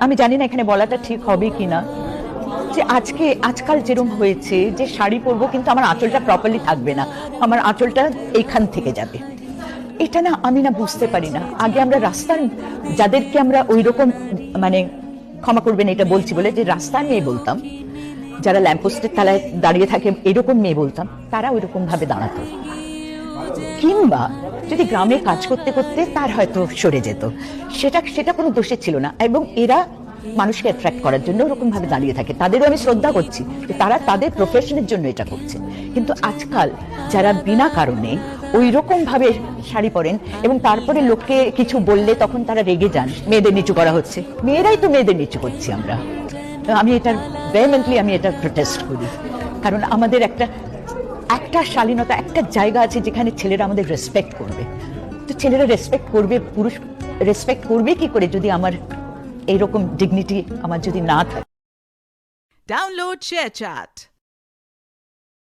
আমি জানি না এখানে বলাটা ঠিক হবে কিনা, যে আজকাল যেরকম হয়েছে যে শাড়ি পরবো কিন্তু আমার আঁচলটা প্রপারলি থাকবে না, আমার আঁচলটা এইখান থেকে যাবে। এটা না আমি না বুঝতে পারি না। আগে আমরা রাস্তার যাদেরকে আমরা ওই রকম মানে ক্ষমা করবেন এটা বলছি বলে, যে রাস্তার মেয়ে বলতাম, যারা ল্যাম্পপোস্টের তলায় দাঁড়িয়ে থাকে এরকম মেয়ে বলতাম, তারা ওই রকম ভাবে দাঁড়াতো। কিংবা যদি গ্রামে কাজ করতে করতে তার হয়তো সরে যেত, সেটা কোনো দোষে ছিল না। এবং এরা মানুষকে অ্যাট্রাক্ট করার জন্য ওরকম ভাবে দাঁড়িয়ে থাকে, তাদেরও আমি শ্রদ্ধা করছি যে তারা তাদের প্রফেশনের জন্য এটা করছে। কিন্তু আজকাল যারা বিনা কারণে ওই রকম ভাবে শাড়ি পরেন এবং তারপরে লোককে কিছু বললে তখন তারা রেগে যান, মেয়েদের নিচু করা হচ্ছে, মেয়েরাই তো মেয়েদের নিচু করছি আমরা। আমি এটার ভেহেমেন্টলি আমি এটা প্রোটেস্ট করি, কারণ আমাদের একটা শালীনতা, একটা জায়গা আছে যেখানে ছেলেরা আমাদের রেসপেক্ট করবে। তো ছেলেরা রেসপেক্ট করবে, পুরুষ রেসপেক্ট করবে কি করে যদি আমার এইরকম ডিগনিটি আমার যদি না থাকে। Download ShareChat.